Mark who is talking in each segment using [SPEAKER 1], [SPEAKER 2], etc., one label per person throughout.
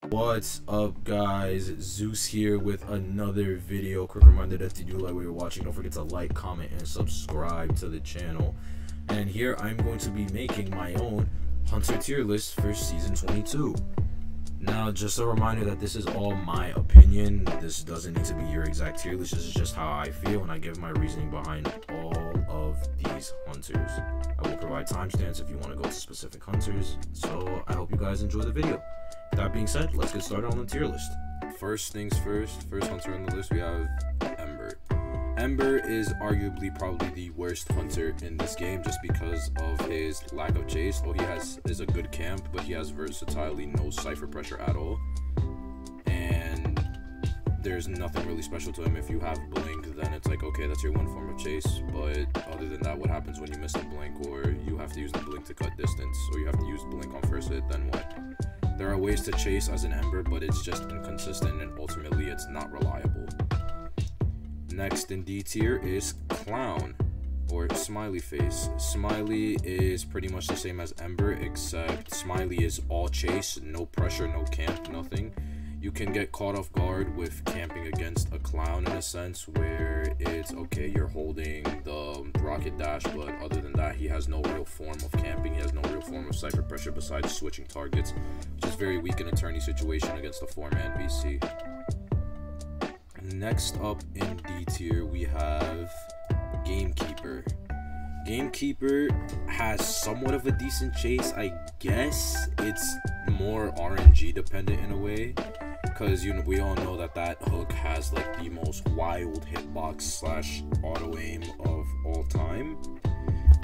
[SPEAKER 1] What's up, guys? Zeus here with another video. Quick reminder that if you do like what you're watching, don't forget to like, comment, and subscribe to the channel. And here I'm going to be making my own Hunter tier list for season 22. Now, just a reminder that this is all my opinion. This doesn't need to be your exact tier list. This is just how I feel, and I give my reasoning behind all of these hunters. I will provide timestamps if you want to go to specific hunters. So I hope you guys enjoy the video. That being said, let's get started on the tier list. First things first, first hunter on the list, we have Ember. Ember is arguably probably the worst hunter in this game just because of his lack of chase. All he has is a good camp, but he has versatility, no cipher pressure at all. And there's nothing really special to him. If you have blink, then it's like, okay, that's your one form of chase. But other than that, what happens when you miss a blink, or you have to use the blink to cut distance, or you have to use blink on first hit, then what? There are ways to chase as an Ember, but it's just inconsistent and ultimately it's not reliable. Next in D tier is Clown, or Smiley Face. Smiley is pretty much the same as Ember, except Smiley is all chase, no pressure, no camp, nothing. You can get caught off guard with camping against a Clown in a sense where it's okay, you're holding the rocket dash, but other than that, he has no real form of camping. He has no real form of cipher pressure besides switching targets, which is very weak in a tourney situation against a 4-man VC. Next up in D tier, we have Gamekeeper. Gamekeeper has somewhat of a decent chase, I guess. It's more RNG dependent in a way, because we all know that hook has like the most wild hitbox slash auto aim of all time.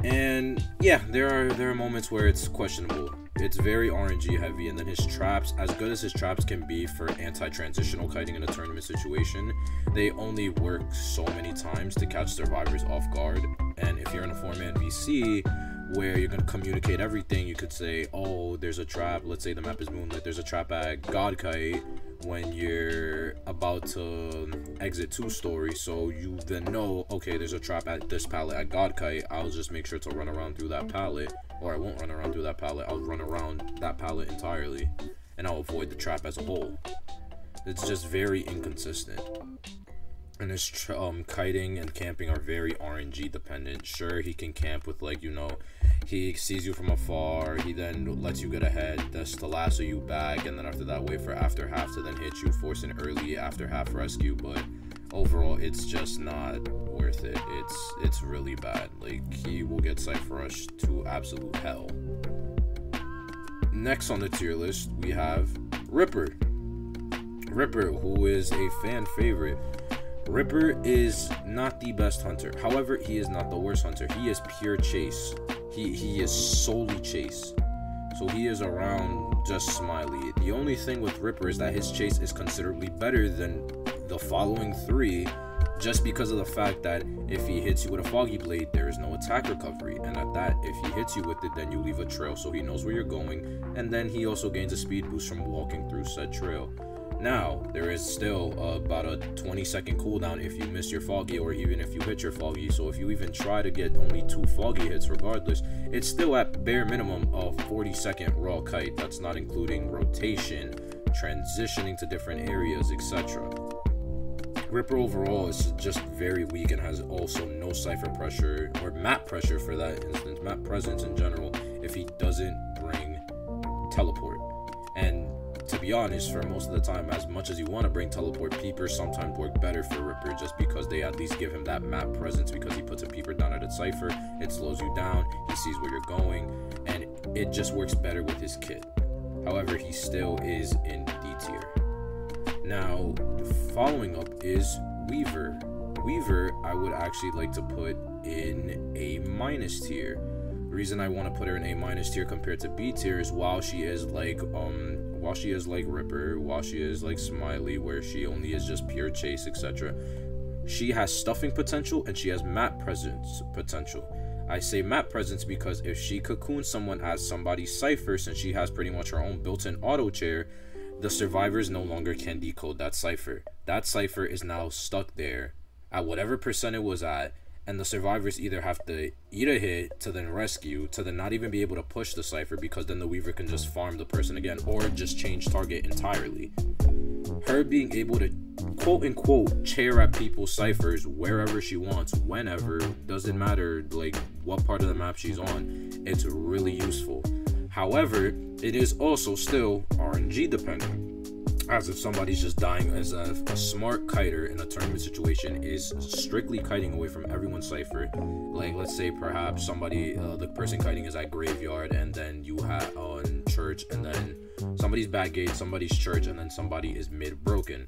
[SPEAKER 1] And yeah, there are moments where it's questionable. It's very RNG heavy, and then his traps, as good as his traps can be for anti-transitional kiting in a tournament situation, they only work so many times to catch survivors off guard. And if you're in a 4-man VC where you're going to communicate everything, you could say, oh, there's a trap, let's say the map is Moonlit, there's a trap at God Kite when you're about to exit 2-story, so you then know, okay, there's a trap at this pallet at God Kite, I'll just make sure to run around through that pallet, or I won't run around through that pallet, I'll run around that pallet entirely, and I'll avoid the trap as a whole. It's just very inconsistent. And his kiting and camping are very RNG dependent. Sure, he can camp with, like, he sees you from afar, he then lets you get ahead, that's to lasso you back, and then after that wait for after half to then hit you, force an early after half rescue. But overall, it's just not worth it. It's really bad. Like, he will get cipher rushed to absolute hell. Next on the tier list, we have Ripper. Ripper, who is a fan favorite. Ripper is not the best hunter. However, he is not the worst hunter. He is pure chase. He is solely chase. So he is around just Smiley. The only thing with Ripper is that his chase is considerably better than the following three, just because of the fact that if he hits you with a Foggy Blade, there is no attack recovery. And at that, if he hits you with it, then you leave a trail, so he knows where you're going. And then he also gains a speed boost from walking through said trail. Now, there is still about a 20-second cooldown if you miss your Foggy, or even if you hit your Foggy. So if you even try to get only 2 Foggy hits regardless, it's still at bare minimum of 40-second raw kite. That's not including rotation, transitioning to different areas, etc. Ripper overall is just very weak and has also no cipher pressure, or map pressure for that instance, map presence in general, if he doesn't bring teleport. And to be honest, for most of the time, as much as you want to bring teleport, peepers sometimes work better for Ripper just because they at least give him that map presence, because he puts a peeper down at its cipher, it slows you down, he sees where you're going, and it just works better with his kit. However, he still is in D tier. Now, following up is Weaver. Weaver, I would actually like to put in A- tier. The reason I want to put her in A- tier compared to B tier is while she is like Ripper, while she is like Smiley, where she only is just pure chase, etc., she has stuffing potential and she has map presence potential. I say map presence because if she cocoons someone as somebody's cipher, since she has pretty much her own built-in auto chair, the survivors no longer can decode that cipher. That cipher is now stuck there at whatever percent it was at, and the survivors either have to eat a hit to then rescue, to then not even be able to push the cipher, because then the Weaver can just farm the person again, or just change target entirely. Her being able to quote unquote chair at people's ciphers wherever she wants, whenever, doesn't matter like what part of the map she's on, it's really useful. However, it is also still RNG dependent, as if somebody's just dying, as a smart kiter in a tournament situation is strictly kiting away from everyone's cipher. Like, let's say perhaps somebody, the person kiting is at graveyard, and then you have on church, and then somebody's back gate, somebody's church, and then somebody is mid broken.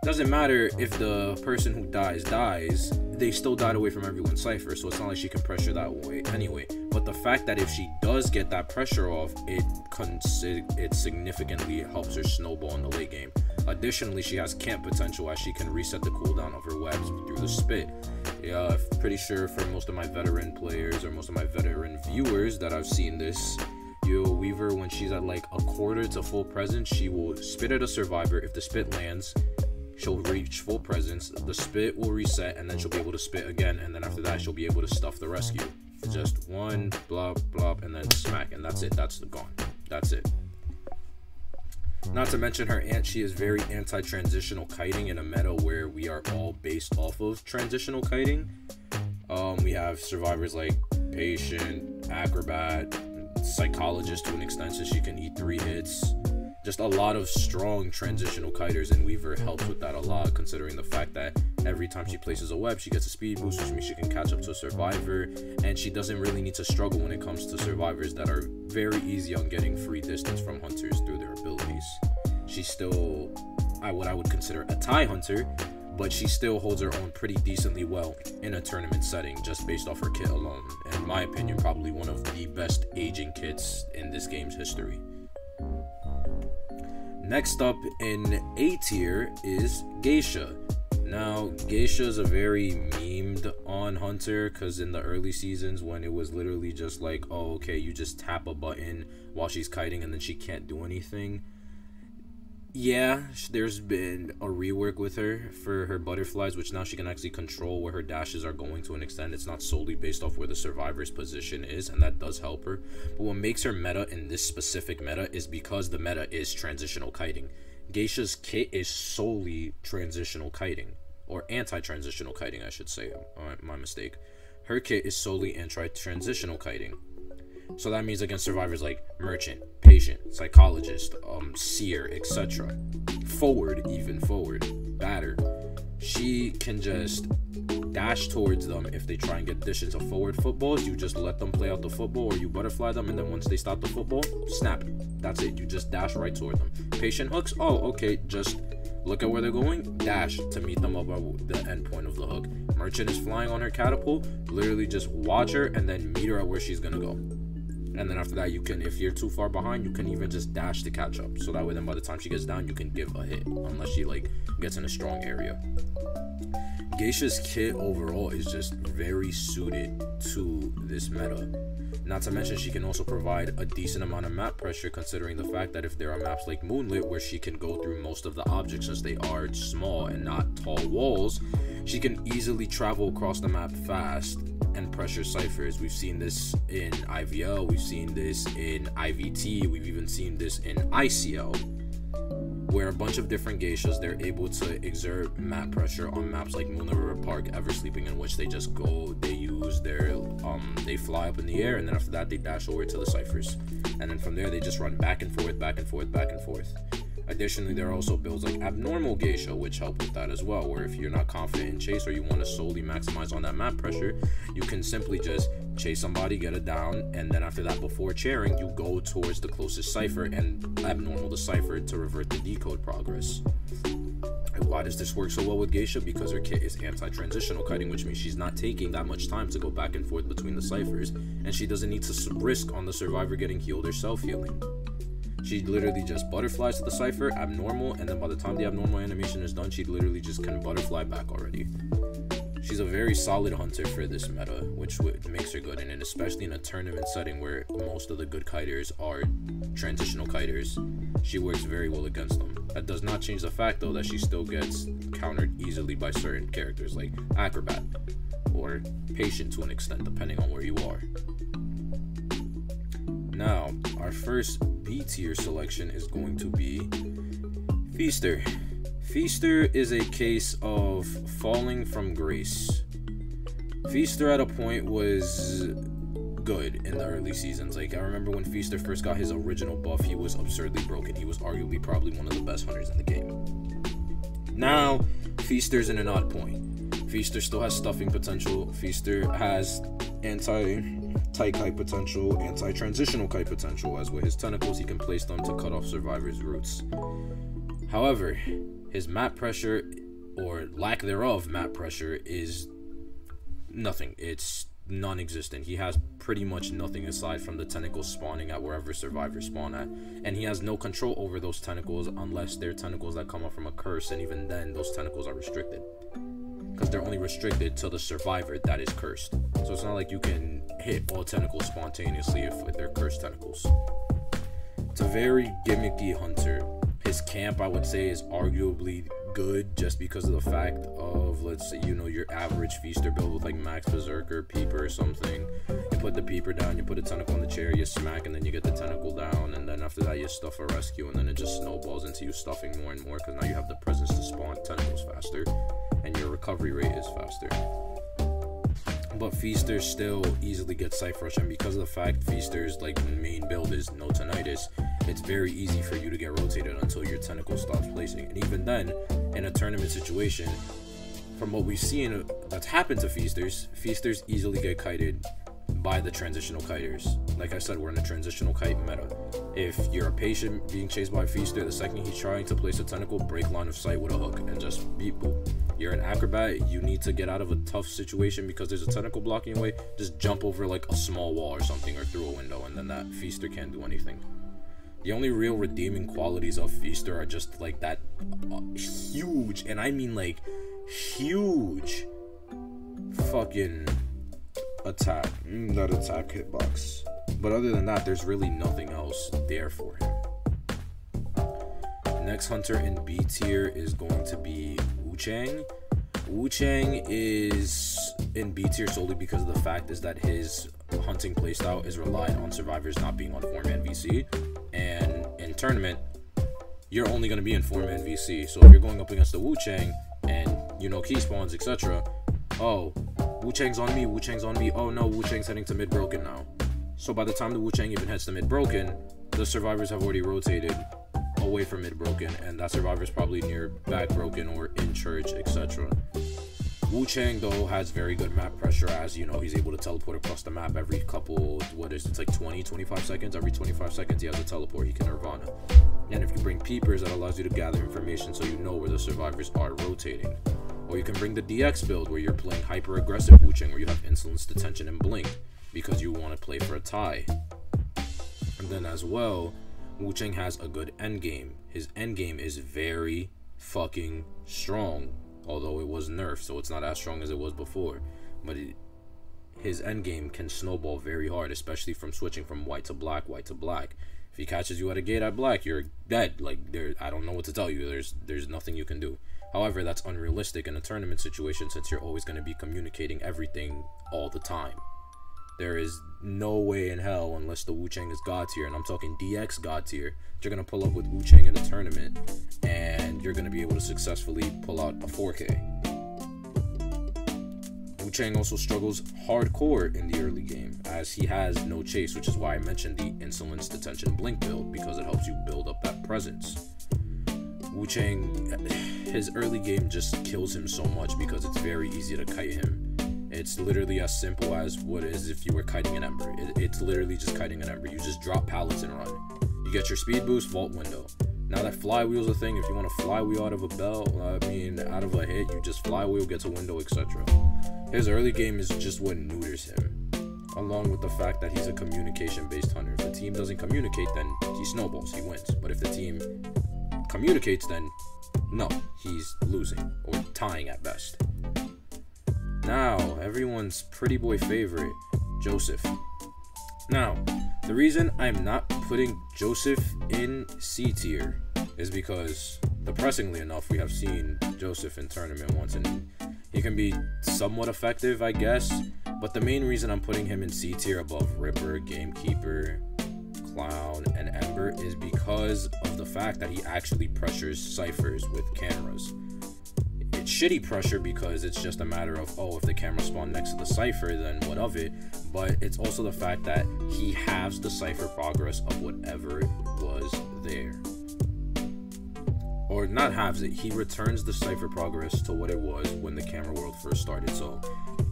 [SPEAKER 1] Doesn't matter if the person who dies, they still died away from everyone's cipher, so it's not like she can pressure that way anyway. But the fact that if she does get that pressure off, it significantly helps her snowball in the late game. Additionally, she has camp potential, as she can reset the cooldown of her webs through the spit. Yeah, I'm pretty sure for most of my veteran players, or most of my veteran viewers that I've seen this, Weaver, when she's at like a quarter to full presence, she will spit at a survivor. If the spit lands, she'll reach full presence, the spit will reset, and then she'll be able to spit again, and then after that she'll be able to stuff the rescue. Just one blop blop and then smack, and that's it. That's gone. That's it. Not to mention her she is very anti-transitional kiting in a meta where we are all based off of transitional kiting. We have survivors like Patient, Acrobat, Psychologist to an extent, so she can eat 3 hits. Just a lot of strong transitional kiters, and Weaver helps with that a lot, considering the fact that every time she places a web, she gets a speed boost, which means she can catch up to a survivor, and she doesn't really need to struggle when it comes to survivors that are very easy on getting free distance from hunters through their abilities. She's still what I would consider a tie hunter, but she still holds her own pretty decently well in a tournament setting, just based off her kit alone. In my opinion, probably one of the best aging kits in this game's history. Next up in A tier is Geisha. Now, Geisha is a very memed on hunter, because in the early seasons when it was literally just like, oh, okay, you just tap a button while she's kiting and then she can't do anything. Yeah, there's been a rework with her for her butterflies, which now she can actually control where her dashes are going to an extent. It's not solely based off where the survivor's position is, and that does help her. But what makes her meta in this specific meta is because the meta is transitional kiting. Geisha's kit is solely transitional kiting, or anti-transitional kiting, I should say. My mistake. Her kit is solely anti-transitional kiting. So that means against survivors like Merchant, Patient, Psychologist, Seer, etc. Forward, Batter. She can just dash towards them. If they try and get dish into forward footballs, you just let them play out the football, or you butterfly them, and then once they stop the football, snap it. That's it. You just dash right toward them. Patient hooks, oh, okay, just look at where they're going, dash to meet them up at the end point of the hook. Merchant is flying on her catapult, literally just watch her and then meet her at where she's gonna go. And then after that, you can, if you're too far behind, you can even just dash to catch up. So that way, then by the time she gets down, you can give a hit, unless she like gets in a strong area. Geisha's kit overall is just very suited to this meta. Not to mention, she can also provide a decent amount of map pressure, considering the fact that if there are maps like Moonlit where she can go through most of the objects since they are small and not tall walls, she can easily travel across the map fast and pressure ciphers. We've seen this in IVL, we've seen this in IVT, we've even seen this in ICL, where a bunch of different geishas, they're able to exert map pressure on maps like Moonlit River Park, Ever Sleeping, in which they just go, they use their, they fly up in the air, and then after that, they dash over to the ciphers. And then from there, they just run back and forth, back and forth, back and forth. Additionally, there are also builds like Abnormal Geisha, which help with that as well, where if you're not confident in chase or you want to solely maximize on that map pressure, you can simply just chase somebody, get it down, and then after that, before chairing, you go towards the closest cipher and abnormal the cipher to revert the decode progress. And why does this work so well with Geisha? Because her kit is anti-transitional kiting, which means she's not taking that much time to go back and forth between the ciphers, and she doesn't need to risk on the survivor getting healed or self-healing. She literally just butterflies to the cipher, abnormal, and then by the time the abnormal animation is done, she literally just can butterfly back already. She's a very solid hunter for this meta, which makes her good, and especially in a tournament setting where most of the good kiters are transitional kiters, she works very well against them. That does not change the fact, though, that she still gets countered easily by certain characters like Acrobat, or patient to an extent, depending on where you are. Now, our first B tier selection is going to be Feaster. Feaster is a case of falling from grace. Feaster at a point was good in the early seasons. Like, I remember when Feaster first got his original buff, he was absurdly broken. He was arguably probably one of the best hunters in the game. Now, Feaster's in an odd point. Feaster still has stuffing potential. Feaster has anti-tight kite potential, anti-transitional kite potential, as with his tentacles, he can place them to cut off survivors' roots. However, his map pressure, or lack thereof map pressure, is nothing. It's non-existent. He has pretty much nothing aside from the tentacles spawning at wherever survivors spawn at, and he has no control over those tentacles unless they're tentacles that come up from a curse, and even then those tentacles are restricted because they're only restricted to the survivor that is cursed. So it's not like you can hit all tentacles spontaneously if they're cursed tentacles. It's a very gimmicky hunter. His camp, I would say, is arguably good just because of the fact of, let's say, you know, your average Feaster build with like Max Berserker, Peeper or something. You put the Peeper down, you put a tentacle on the chair, you smack, and then you get the tentacle down, and then after that you stuff a rescue, and then it just snowballs into you stuffing more and more because now you have the presence to spawn tentacles faster and your recovery rate is faster. But Feaster still easily gets Cypher Rush, and because of the fact Feaster's like main build is no tinnitus, it's very easy for you to get rotated until your tentacle stops placing. And even then, in a tournament situation, from what we've seen that's happened to Feasters easily get kited by the transitional kiters. Like I said, we're in a transitional kite meta. If you're a patient being chased by a Feaster, the second he's trying to place a tentacle, break line of sight with a hook and just beep boop. You're an acrobat, you need to get out of a tough situation because there's a tentacle blocking your way, just jump over like a small wall or something or through a window, and then that Feaster can't do anything. The only real redeeming qualities of Feaster are just like that huge, and I mean like huge, fucking attack, that attack hitbox. But other than that, there's really nothing else there for him. Next hunter in B tier is going to be Wu Chang. Wu Chang is in B tier solely because of the fact is that his hunting playstyle is relied on survivors not being on 4-man VC, and in tournament you're only going to be in 4-man VC. So if you're going up against the Wu Chang and you know key spawns, etc., oh, Wu Chang's on me, Wu Chang's on me, oh no, Wu Chang's heading to mid broken now. So by the time the Wu Chang even heads to mid broken, the survivors have already rotated away from mid broken, and that survivor's probably near back broken or in church, etc. Wu Chang though has very good map pressure, as you know, he's able to teleport across the map every couple, it's like 20-25 seconds. Every 25 seconds he has a teleport, he can Nirvana. And if you bring peepers, that allows you to gather information so you know where the survivors are rotating. Or you can bring the DX build where you're playing hyper aggressive Wu Chang, where you have insolence, detention, and blink because you want to play for a tie. And then as well, Wu Chang has a good endgame. His endgame is very fucking strong, although it was nerfed, so it's not as strong as it was before. But his endgame can snowball very hard, especially from switching from white to black, white to black. If he catches you at a gate at black, you're dead. Like, I don't know what to tell you. There's nothing you can do. However, that's unrealistic in a tournament situation since you're always going to be communicating everything all the time. There is no way in hell, unless the Wu Chang is God tier, and I'm talking DX God tier, you're going to pull up with Wu Chang in a tournament, and you're going to be able to successfully pull out a 4K. Wu Chang also struggles hardcore in the early game, as he has no chase, which is why I mentioned the Insolence, Detention, Blink build, because it helps you build up that presence. Wu Chang, his early game just kills him so much because it's very easy to kite him. It's literally as simple as what is if you were kiting an Ember. It's literally just kiting an Ember. You just drop pallets and run. You get your speed boost, vault window. Now that flywheel's a thing, if you want to flywheel out of a bell, out of a hit, you just flywheel, gets a window, etc. His early game is just what neuters him, along with the fact that he's a communication-based hunter. If the team doesn't communicate, then he snowballs, he wins. But if the team communicates, then no, he's losing, or tying at best. Now, everyone's pretty boy favorite, Joseph. Now, the reason I'm not putting Joseph in C tier is because, depressingly enough, we have seen Joseph in tournament once, and He can be somewhat effective, I guess, but the main reason I'm putting him in C tier above Ripper, Gamekeeper, Clown, and Ember is because of the fact that he actually pressures ciphers with cameras. It's shitty pressure because it's just a matter of, oh, if the camera spawned next to the cipher, then what of it? But it's also the fact that he halves the cipher progress of whatever was there. Or not halves it, he returns the cipher progress to what it was when the camera world first started. So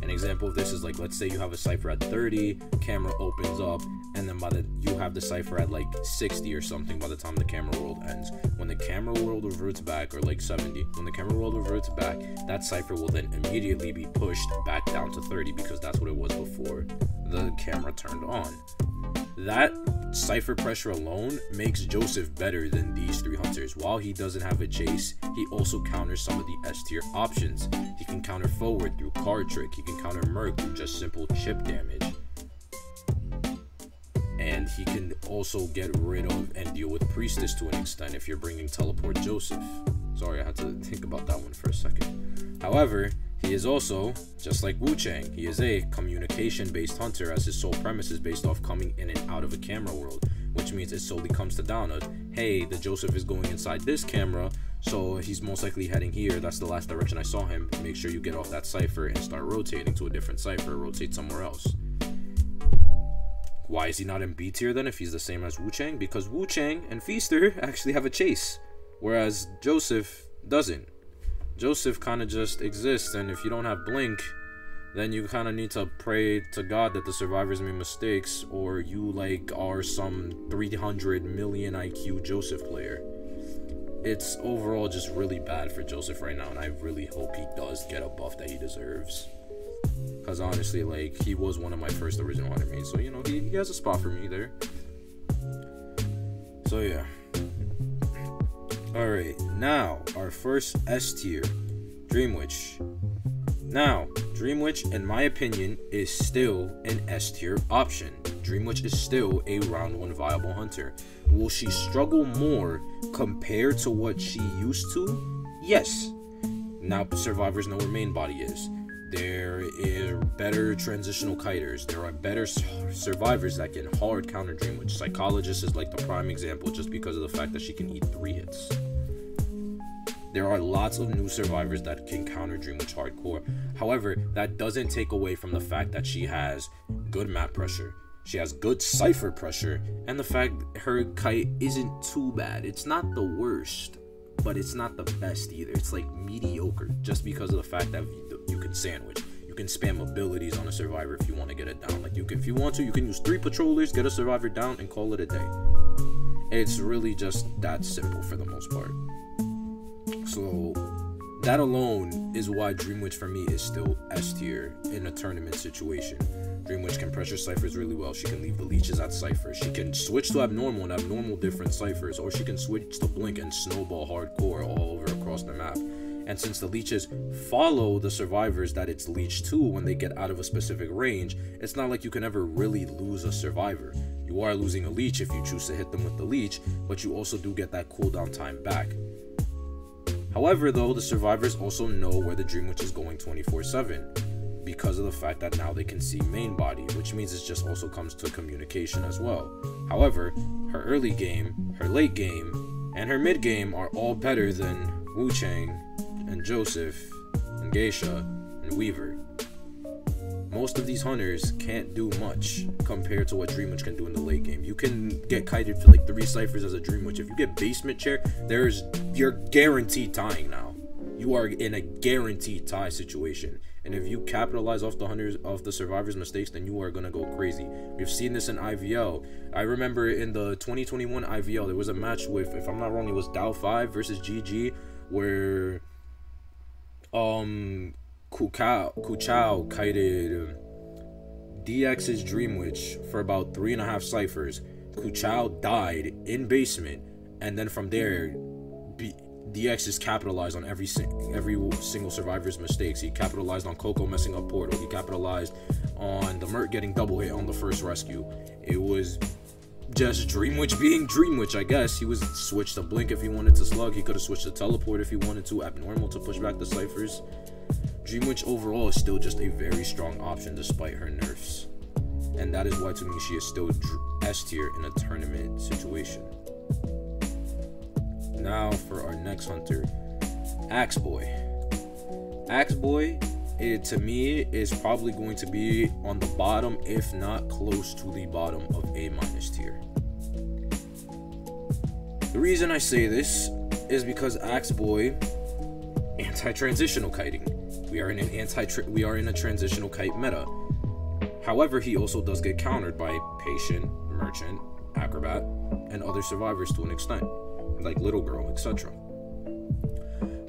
[SPEAKER 1] an example of this is like, let's say you have a cipher at 30, camera opens up, and then you have the cipher at like 60 or something by the time the camera world ends. When the camera world reverts back, or like 70, when the camera world reverts back, that cipher will then immediately be pushed back down to 30 because that's what it was before the camera turned on. That cipher pressure alone makes Joseph better than these three hunters. While he doesn't have a chase, he also counters some of the S tier options. He can counter forward through card trick, he can counter merc through just simple chip damage, and he can also get rid of and deal with priestess to an extent if you're bringing teleport Joseph. Sorry, I had to think about that one for a second. However, he is also, just like Wu Chang, he is a communication-based hunter, as his sole premise is based off coming in and out of a camera world, which means it solely comes to down of, hey, the Joseph is going inside this camera, so he's most likely heading here. That's the last direction I saw him. Make sure you get off that cipher and start rotating to a different cipher, rotate somewhere else. Why is he not in B tier then if he's the same as Wu Chang? Because Wu Chang and Feaster actually have a chase, whereas Joseph doesn't. Joseph kind of just exists, and if you don't have blink, then you kind of need to pray to God that the survivors made mistakes, or you like are some 300 million IQ Joseph player. It's overall just really bad for Joseph right now, and I really hope he does get a buff that he deserves. Because honestly, like, he was one of my first original hunter mates, so you know, he has a spot for me there. So yeah. Alright, now our first S tier, Dream Witch. Now, Dream Witch, in my opinion, is still an S tier option. Dream Witch is still a round 1 viable hunter. Will she struggle more compared to what she used to? Yes. Now survivors know where main body is. There are better transitional kiters. There are better survivors that can hard counter Dream Witch. Psychologist is like the prime example just because of the fact that she can eat 3 hits. There are lots of new survivors that can counter Dream Witch hardcore. However, that doesn't take away from the fact that she has good map pressure. She has good cipher pressure, and the fact her kite isn't too bad. It's not the worst, but it's not the best either. It's like mediocre, just because of the fact that you can sandwich. You can spam abilities on a survivor if you want to get it down. Like, if you want to, you can use 3 patrollers, get a survivor down, and call it a day. It's really just that simple for the most part. So that alone is why Dream Witch for me is still S tier in a tournament situation. Dream Witch can pressure ciphers really well. She can leave the leeches at cipher. She can switch to abnormal and abnormal different ciphers, or she can switch to blink and snowball hardcore all over across the map. And since the leeches follow the survivors that it's leeched to when they get out of a specific range, it's not like you can ever really lose a survivor. You are losing a leech if you choose to hit them with the leech, but you also do get that cooldown time back. However, though, the survivors also know where the Dream Witch is going 24/7 because of the fact that now they can see main body, which means it just also comes to communication as well. However, her early game, her late game, and her mid game are all better than Wu Chang and Joseph and Geisha and Weaver. Most of these hunters can't do much compared to what Dream Witch can do in the late game. You can get kited for like 3 ciphers as a Dream Witch. If you get basement chair, you're guaranteed tying now. You are in a guaranteed tie situation. And if you capitalize off the survivors' mistakes, then you are gonna go crazy. We've seen this in IVL. I remember in the 2021 IVL, there was a match with, if I'm not wrong, it was Dow 5 versus GG, where Kuchao kited DX's Dream Witch for about 3.5 ciphers. Kuchao died in basement, and then from there, DX has capitalized on every single survivor's mistakes. He capitalized on Coco messing up portal. He capitalized on the Mert getting double hit on the first rescue. It was just Dream Witch being Dream Witch, I guess. He was switched to blink if he wanted to slug. He could have switched to teleport if he wanted to, abnormal to push back the ciphers. Dream Witch overall is still just a very strong option despite her nerfs. And that is why to me she is still S tier in a tournament situation. Now for our next hunter, Axe Boy. Axe Boy, to me, is probably going to be on the bottom, if not close to the bottom of A- tier. The reason I say this is because Axe Boy, anti-transitional kiting. We are in a transitional kite meta. However, he also does get countered by Patient, Merchant, Acrobat, and other survivors to an extent, like Little Girl, etc.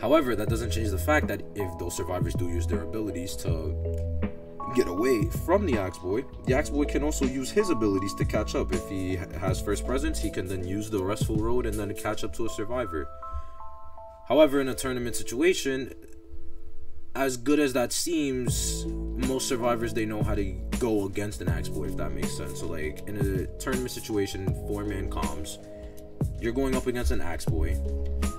[SPEAKER 1] However, that doesn't change the fact that if those survivors do use their abilities to get away from the Axe Boy can also use his abilities to catch up. If he has first presence, he can then use the restful road and then catch up to a survivor. However, in a tournament situation, as good as that seems, most survivors, they know how to go against an Axe Boy, if that makes sense. So like in a tournament situation, 4-man comms, you're going up against an Axe Boy.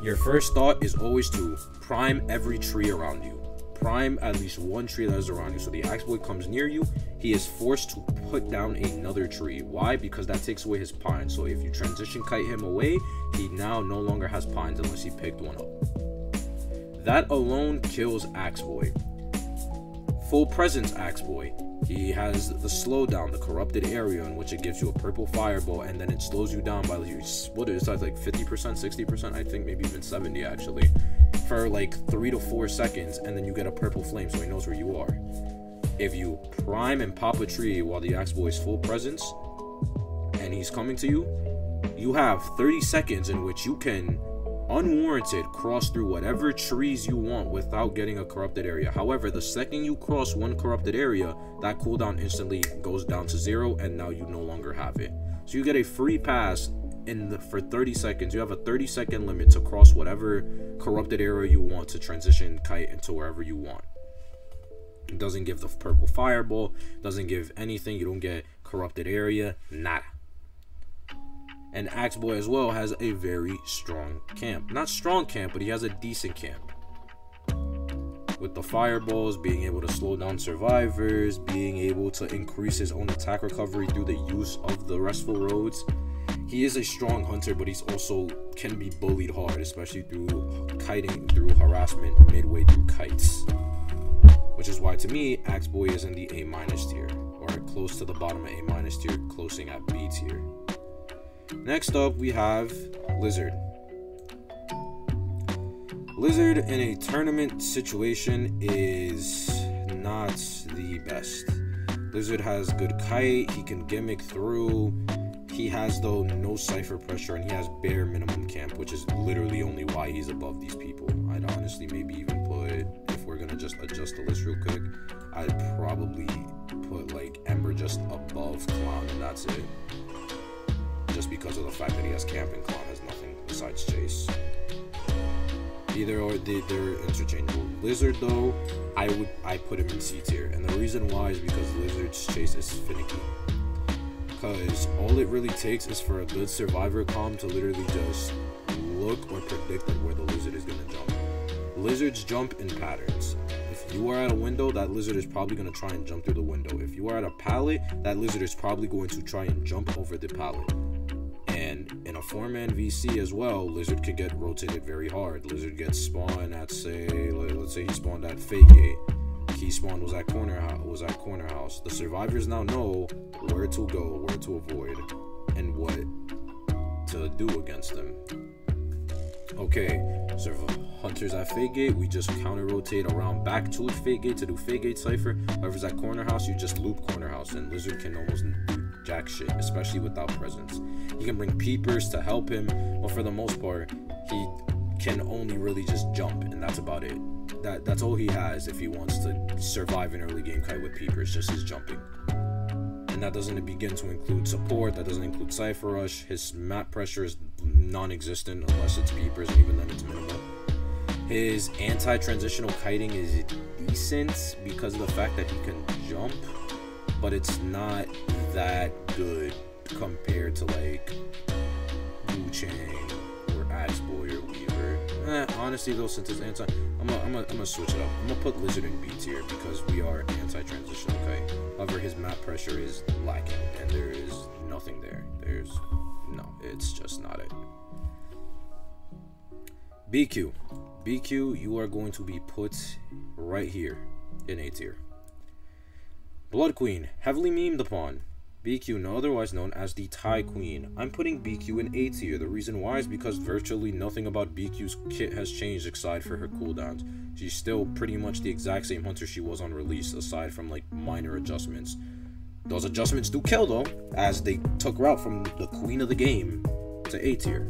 [SPEAKER 1] Your first thought is always to prime every tree around you. Prime at least one tree that is around you. So the Axe Boy comes near you, he is forced to put down another tree. Why? Because that takes away his pines. So if you transition kite him away, he now no longer has pines unless he picked one up. That alone kills Axe Boy. Full presence Axe Boy. He has the slowdown, the corrupted area, in which it gives you a purple fireball, and then it slows you down by what is that, like 50%, 60%, I think maybe even 70 actually, for like 3 to 4 seconds, and then you get a purple flame, so he knows where you are. If you prime and pop a tree while the Axe Boy is full presence, and he's coming to you, you have 30 seconds in which you can unwarranted cross through whatever trees you want without getting a corrupted area. However, the second you cross one corrupted area, that cooldown instantly goes down to 0, and now you no longer have it. So you get a free pass for 30 seconds. You have a 30-second limit to cross whatever corrupted area you want to transition kite into wherever you want. It doesn't give the purple fireball, doesn't give anything. You don't get corrupted area, nada. And Axe Boy as well has a very strong camp. Not strong camp, but he has a decent camp. With the fireballs, being able to slow down survivors, being able to increase his own attack recovery through the use of the restful roads. He is a strong hunter, but he's also can be bullied hard, especially through kiting, through harassment midway through kites. Which is why to me, Axe Boy is in the A- tier, or close to the bottom of A- tier, closing at B tier. Next up, we have Lizard. Lizard in a tournament situation is not the best. Lizard has good kite, he can gimmick through. He has, though, no cipher pressure, and he has bare minimum camp, which is literally only why he's above these people. I'd honestly maybe even put, if we're gonna just adjust the list real quick, I'd probably put like Ember just above Clown, and that's it. Just because of the fact that he has camp and Clown has nothing besides chase. Either or they're interchangeable. Lizard, though, I put him in C tier, and the reason why is because Lizard's chase is finicky. Because all it really takes is for a good survivor comm to literally just look or predict where the lizard is gonna jump. Lizards jump in patterns. If you are at a window, that lizard is probably going to try and jump through the window. If you are at a pallet, that lizard is probably going to try and jump over the pallet. And in a 4-man VC as well, lizard could get rotated very hard. Lizard gets spawned at, let's say he spawned at Fake Gate. He spawned was at corner house. The survivors now know where to go, where to avoid, and what to do against them. Okay, so hunters at Fake Gate, we just counter rotate around back to Fake Gate to do Fake Gate cipher. Whoever's at corner house, you just loop corner house, and lizard can almost do jack shit, especially without presence. He can bring peepers to help him, but for the most part, he can only really just jump, and that's about it. That's all he has if he wants to survive an early game kite with peepers, just his jumping. And that doesn't begin to include support, that doesn't include Cypher Rush. His map pressure is non-existent unless it's peepers, and even then it's minimal. His anti-transitional kiting is decent because of the fact that he can jump, but it's not that good compared to like Wu Chang or Axe Boy or Weaver. honestly though, since it's anti, I'm gonna switch it up. I'm gonna put Lizard in B tier because we are anti-transition, okay? However, his map pressure is lacking, and there is nothing there. No, it's just not it. BQ, you are going to be put right here in A tier. Blood Queen, heavily memed upon. BQ, no otherwise known as the Tie Queen. I'm putting BQ in A tier. The reason why is because virtually nothing about BQ's kit has changed aside for her cooldowns. She's still pretty much the exact same hunter she was on release, aside from like minor adjustments. Those adjustments do kill though, as they took route from the queen of the game to A tier.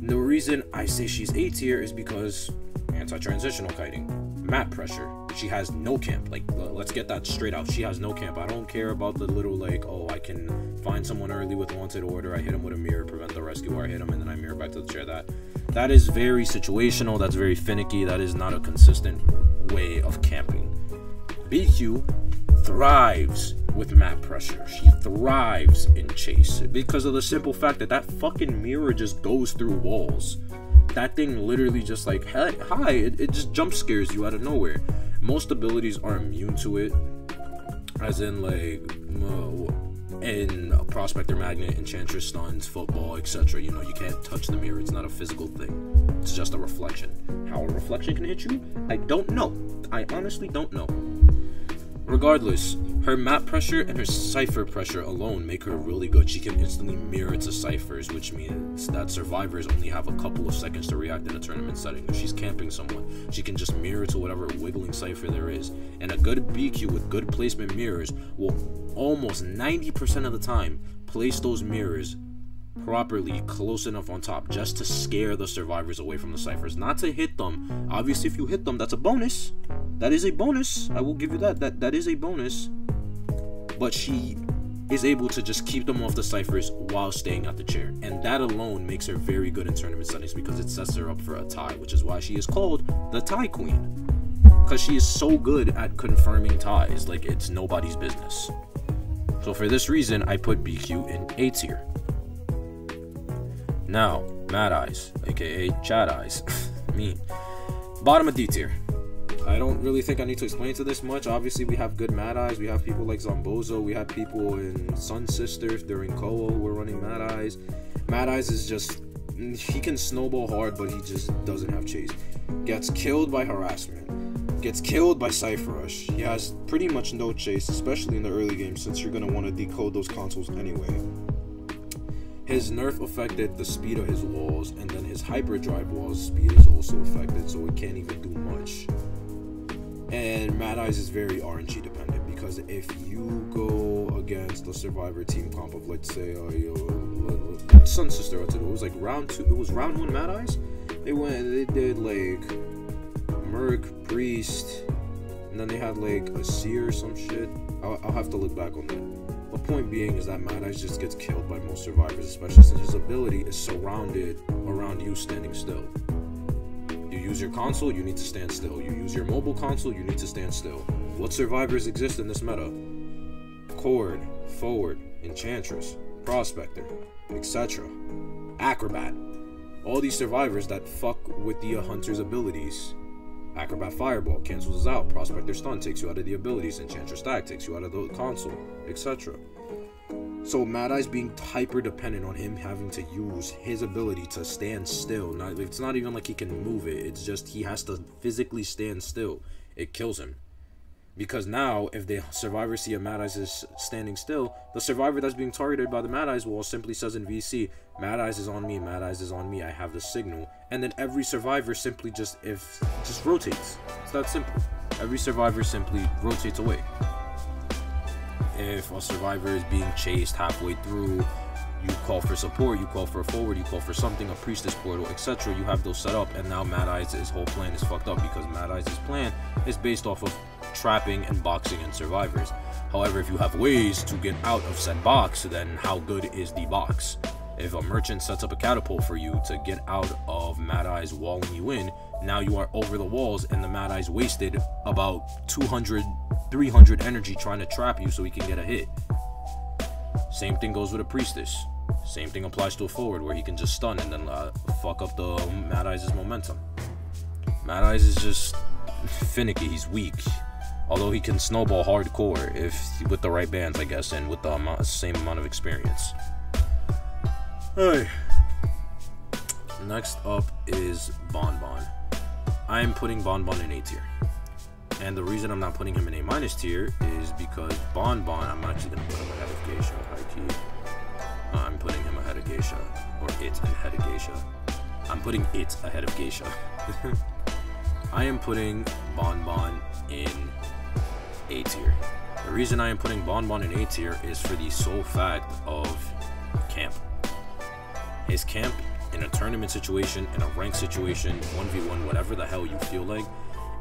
[SPEAKER 1] The reason I say she's A tier is because anti-transitional kiting, map pressure. She has no camp. Like, let's get that straight out. She has no camp. I don't care about the little like, oh, I can find someone early with wanted order. I hit him with a mirror, prevent the rescue, or I hit him and then I mirror back to the chair. That is very situational. That's very finicky. That is not a consistent way of camping. BQ thrives with map pressure. She thrives in chase because of the simple fact that that fucking mirror just goes through walls. That thing literally just like, hi, it just jump scares you out of nowhere. Most abilities are immune to it, as in like in Prospector Magnet, Enchantress Stuns, Football, etc. You know, you can't touch the mirror. It's not a physical thing. It's just a reflection. How a reflection can hit you, I don't know. I honestly don't know. Regardless, her map pressure and her cipher pressure alone make her really good. She can instantly mirror to ciphers, which means that survivors only have a couple of seconds to react in a tournament setting. If she's camping someone, she can just mirror to whatever wiggling cipher there is. And a good BQ with good placement mirrors will almost 90% of the time place those mirrors properly close enough on top just to scare the survivors away from the ciphers, not to hit them. Obviously, if you hit them, that's a bonus. That is a bonus. I will give you that is a bonus. But she is able to just keep them off the ciphers while staying at the chair, and that alone makes her very good in tournament settings because it sets her up for a tie, which is why she is called the Tie Queen, because she is so good at confirming ties like it's nobody's business. So for this reason, I put BQ in A tier. Now, Mad Eyes, aka Chad Eyes, me, bottom of D tier. I don't really think I need to explain to this much. Obviously, we have good Mad Eyes. We have people like Zombozo. We have people in Sun Sister during Koa who are running Mad Eyes. Mad Eyes is just, he can snowball hard, but he just doesn't have chase. Gets killed by harassment. Gets killed by Cypher Rush. He has pretty much no chase, especially in the early game, since you're going to want to decode those consoles anyway. His nerf affected the speed of his walls, and then his hyperdrive walls speed is also affected, so it can't even do much. And Mad Eyes is very RNG dependent, because if you go against the survivor team comp of, let's say, Sun Sister, it was like round 2, it was round 1 Mad Eyes. They did like Merc, Priest, and then they had like a Seer or some shit. I'll have to look back on that. The point being is that Mad Eyes just gets killed by most survivors, especially since his ability is surrounded around you standing still. You use your console, you need to stand still. You use your mobile console, you need to stand still. What survivors exist in this meta? Cord, Forward, Enchantress, Prospector, etc. Acrobat. All these survivors that fuck with the hunter's abilities. Acrobat Fireball cancels us out. Prospector Stun takes you out of the abilities. Enchantress Stack takes you out of the console, etc. So Mad Eyes being hyper dependent on him having to use his ability to stand still. It's not even like he can move it. It's just he has to physically stand still. It kills him. Because now, if the survivor see a Mad Eyes is standing still, the survivor that's being targeted by the Mad Eyes wall simply says in VC, Mad Eyes is on me, Mad Eyes is on me, I have the signal. And then every survivor simply just rotates. It's that simple. Every survivor simply rotates away. If a survivor is being chased halfway through, you call for support, you call for a forward, you call for something, a priestess portal, etc. You have those set up, and now Mad Eyes' whole plan is fucked up because Mad Eyes' plan is based off of trapping and boxing in survivors. However, if you have ways to get out of said box, then how good is the box? If a merchant sets up a catapult for you to get out of Mad Eyes walling you in, now you are over the walls and the Mad Eyes wasted about 200, 300 energy trying to trap you so he can get a hit. Same thing goes with a priestess. Same thing applies to a forward, where he can just stun and then fuck up the Mad Eyes' momentum. Mad Eyes is just finicky. He's weak. Although he can snowball hardcore if with the right bands, I guess, and with the same amount of experience. Hey. Next up is Bon Bon. I am putting Bon Bon in A tier. And the reason I'm not putting him in A- tier is because Bon Bon, I'm actually going to put him ahead of Geisha, high key. I'm putting him ahead of Geisha. Or it ahead of Geisha. I'm putting it ahead of Geisha. I am putting Bon Bon in A tier. The reason I am putting Bon Bon in A tier is for the sole fact of camp. His camp in a tournament situation, in a ranked situation, 1v1, whatever the hell you feel like,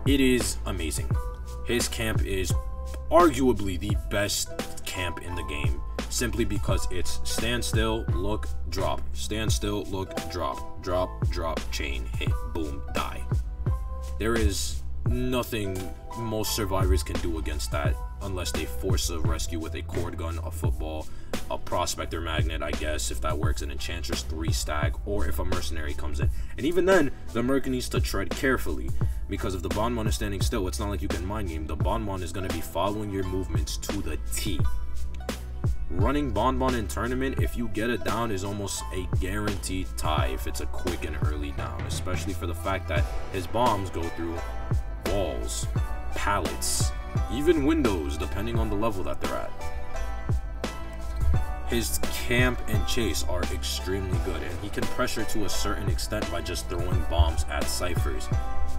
[SPEAKER 1] it is amazing. His camp is arguably the best camp in the game, simply because it's stand still, look, drop, stand still, look, drop, drop, drop, chain, hit, boom, die. There is nothing most survivors can do against that unless they force a rescue with a cord gun, a football, a prospector magnet, I guess, if that works, an enchantress 3 stag, or if a mercenary comes in. And even then, the merc needs to tread carefully, because if the Bon Bon is standing still, it's not like you can mind game. The Bon Bon is going to be following your movements to the T. Running Bon Bon in tournament, if you get it down, is almost a guaranteed tie if it's a quick and early down, especially for the fact that his bombs go through walls, pallets, even windows, depending on the level that they're at. His camp and chase are extremely good, and he can pressure to a certain extent by just throwing bombs at ciphers.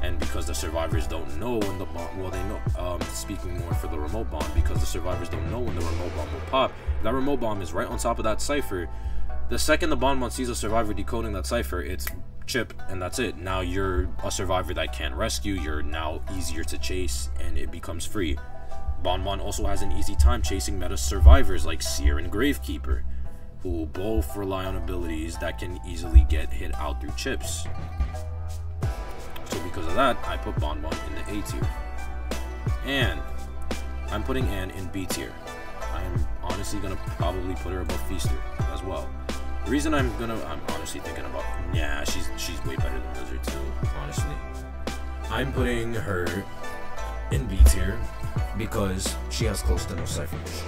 [SPEAKER 1] And because the survivors don't know when the bomb, well, they know, speaking more for the remote bomb, because the survivors don't know when the remote bomb will pop, that remote bomb is right on top of that cipher. The second the Bon Bon sees a survivor decoding that cipher, it's chip, and that's it. Now you're a survivor that can't rescue, you're now easier to chase, and it becomes free. Bon Bon also has an easy time chasing meta survivors like Seer and Gamekeeper, who both rely on abilities that can easily get hit out through chips. So because of that, I put Bon Bon in the A tier. And I'm putting Anne in B tier. I'm honestly gonna probably put her above Feaster as well. The reason I'm honestly thinking about, yeah, she's way better than Lizard too, honestly. I'm putting her in B tier because she has close to no Cypher Rush.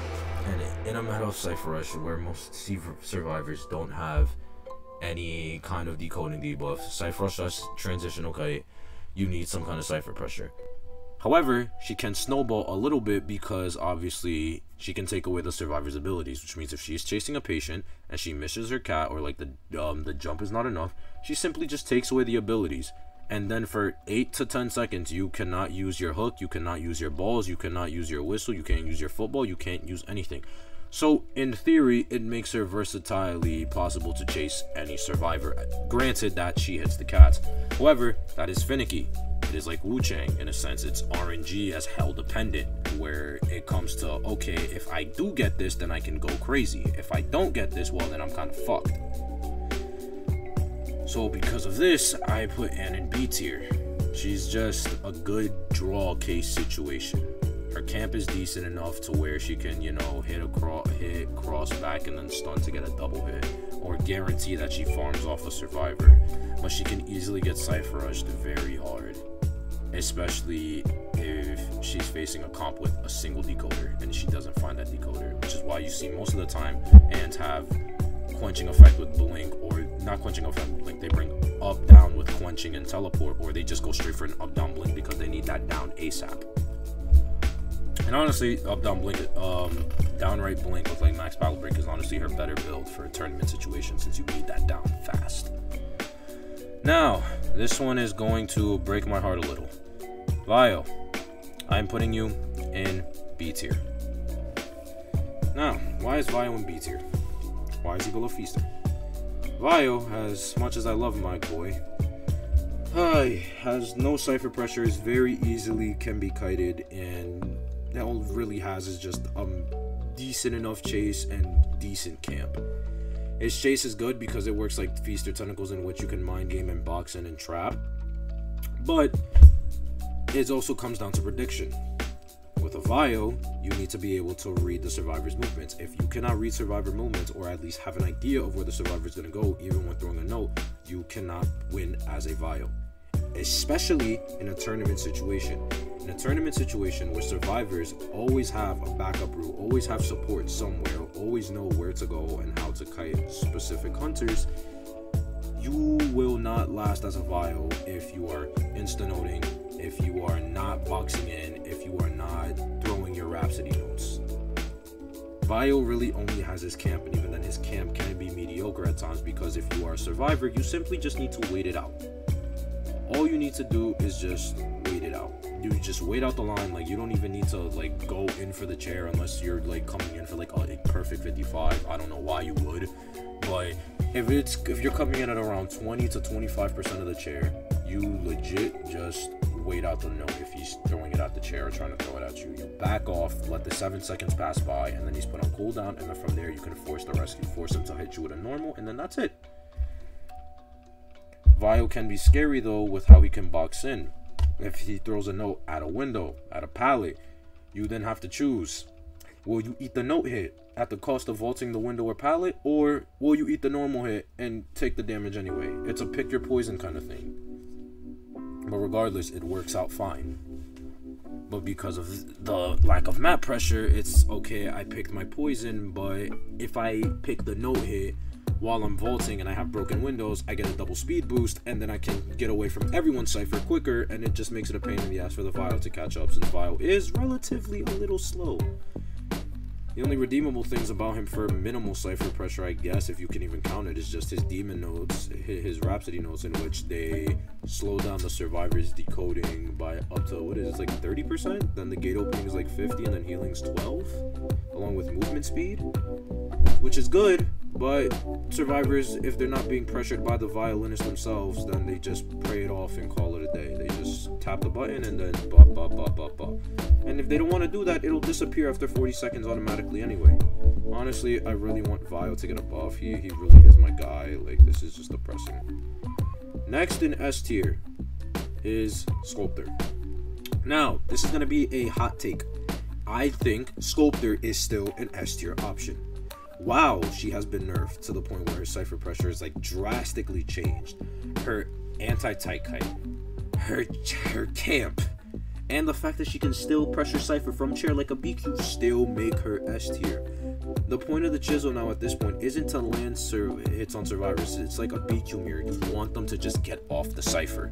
[SPEAKER 1] And in a meta of Cypher Rush where most survivors don't have any kind of decoding debuff, Cypher Rush transition, okay, you need some kind of Cypher pressure. However, she can snowball a little bit because obviously she can take away the survivor's abilities, which means if she's chasing a patient and she misses her cat, or like the jump is not enough, she simply just takes away the abilities. And then for 8 to 10 seconds, you cannot use your hook, you cannot use your balls, you cannot use your whistle, you can't use your football, you can't use anything. So in theory, it makes her versatilely possible to chase any survivor, granted that she hits the cats. However, that is finicky. It is like Wu Chang in a sense. It's RNG as hell dependent, where it comes to, okay, if I do get this, then I can go crazy. If I don't get this, well, then I'm kind of fucked. So because of this, I put Anne in B tier. She's just a good draw case situation. Her camp is decent enough to where she can, you know, hit cross back and then stun to get a double hit, or guarantee that she farms off a survivor. But she can easily get Cypher Rushed very hard, especially if she's facing a comp with a single decoder and she doesn't find that decoder, which is why you see most of the time ants have quenching effect with blink, or not quenching effect with blink, they bring up down with quenching and teleport, or they just go straight for an up down blink because they need that down ASAP. And honestly, up down blink, downright blink with like max battle break is honestly her better build for a tournament situation, since you need that down fast. Now, this one is going to break my heart a little. Vio, I'm putting you in B tier. Now, why is Vio in B tier? Why is he below Feaster? Vio, as much as I love my boy, has no Cypher pressures, very easily can be kited, and all it really has is just decent enough chase and decent camp. His chase is good because it works like Feaster Tentacles, in which you can mind game and box in and trap, but it also comes down to prediction, With a Vio, you need to be able to read the survivor's movements. If you cannot read survivor movements, or at least have an idea of where the survivor is going to go, even when throwing a note, you cannot win as a Vio. Especially in a tournament situation. In a tournament situation where survivors always have a backup route, always have support somewhere, always know where to go and how to kite specific hunters, you will not last as a Vio if you are insta-noting, if you are not boxing in, if you are not throwing your Rhapsody notes. Vio really only has his camp, and even then his camp can be mediocre at times, because if you are a survivor, you simply just need to wait it out. All you need to do is just wait it out. You just wait out the line. Like, you don't even need to like go in for the chair unless you're like coming in for like a perfect 55. I don't know why you would, but if you're coming in at around 20 to 25% of the chair, you legit just wait out the note. If he's throwing it at the chair or trying to throw it at you, you back off, let the 7 seconds pass by, and then he's put on cooldown, and then from there you can force the rescue, force him to hit you with a normal, and then that's it. Vio can be scary though with how he can box in. If he throws a note at a window, at a pallet, you then have to choose. Will you eat the note hit at the cost of vaulting the window or pallet, or will you eat the normal hit and take the damage anyway? It's a pick your poison kind of thing. But regardless, it works out fine. But because of the lack of map pressure, it's okay, I picked my poison, but if I pick the note hit while I'm vaulting and I have broken windows, I get a double speed boost, and then I can get away from everyone's Cypher quicker, and it just makes it a pain in the ass for the Vio to catch up, since Vio is relatively a little slow. The only redeemable things about him for minimal Cypher pressure, I guess, if you can even count it, is just his demon nodes, his Rhapsody nodes, in which they slow down the survivor's decoding by up to, what is it, like 30%? Then the gate opening is like 50, and then healing's 12, along with movement speed, which is good. But survivors, if they're not being pressured by the violinist themselves, then they just pray it off and call it a day. They just tap the button and then bop, bop, bop, bop, bop. And if they don't want to do that, it'll disappear after 40 seconds automatically anyway. Honestly, I really want Vio to get a buff. He really is my guy. Like, this is just depressing. Next in S tier is Sculptor. Now, this is going to be a hot take. I think Sculptor is still an S tier option. Wow, she has been nerfed to the point where her Cypher pressure is like drastically changed. Her anti-tight kite, her camp, and the fact that she can still pressure Cypher from chair like a BQ still make her S tier. The point of the chisel now at this point isn't to land hits on survivors. It's like a BQ mirror. You want them to just get off the Cypher.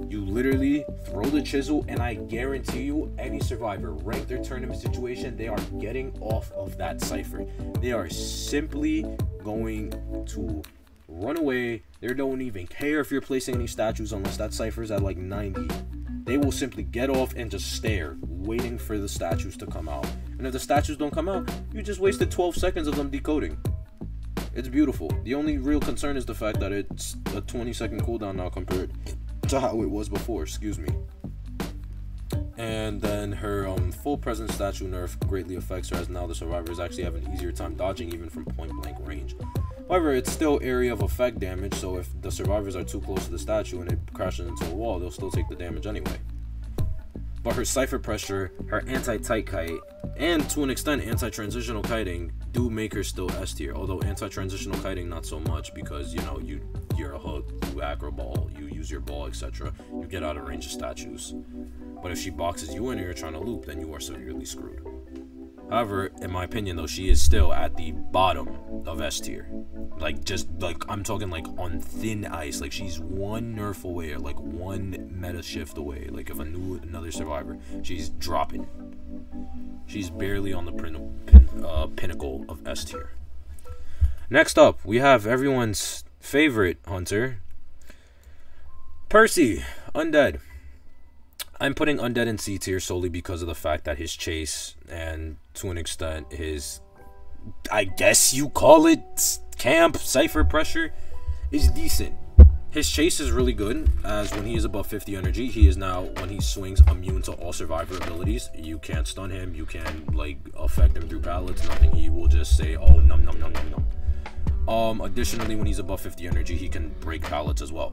[SPEAKER 1] You literally throw the chisel, and I guarantee you, any survivor, rank their tournament situation, they are getting off of that Cypher. They are simply going to run away. They don't even care if you're placing any statues unless that Cypher's at like 90. They will simply get off and just stare, waiting for the statues to come out. And if the statues don't come out, you just wasted 12 seconds of them decoding. It's beautiful. The only real concern is the fact that it's a 20-second cooldown now compared to how it was before, excuse me. And then her full presence statue nerf greatly affects her, as now the survivors actually have an easier time dodging even from point blank range. However, it's still area of effect damage, so if the survivors are too close to the statue and it crashes into a wall, they'll still take the damage anyway. But her Cypher pressure, her anti-tight kite, and to an extent anti-transitional kiting do make her still S tier, although anti-transitional kiting not so much, because, you know, you're a hook, you acro ball, you use your ball, etc. You get out of range of statues. But if she boxes you in and you're trying to loop, then you are severely screwed. However, in my opinion though, she is still at the bottom of S tier. Like, just like, I'm talking like on thin ice. Like, she's one nerf away, or like one meta shift away. Like, if another survivor, she's dropping. She's barely on the pinnacle of S tier. Next up, we have everyone's favorite hunter, Percy, Undead. I'm putting Undead in C tier solely because of the fact that his chase, and to an extent his, I guess you call it, camp Cypher pressure, is decent. His chase is really good, as when he is above 50 energy, he is now, when he swings, immune to all survivor abilities. You can't stun him, you can like affect him through pallets, nothing. He will just say, oh, num num num num num. Additionally, when he's above 50 energy, he can break pallets as well.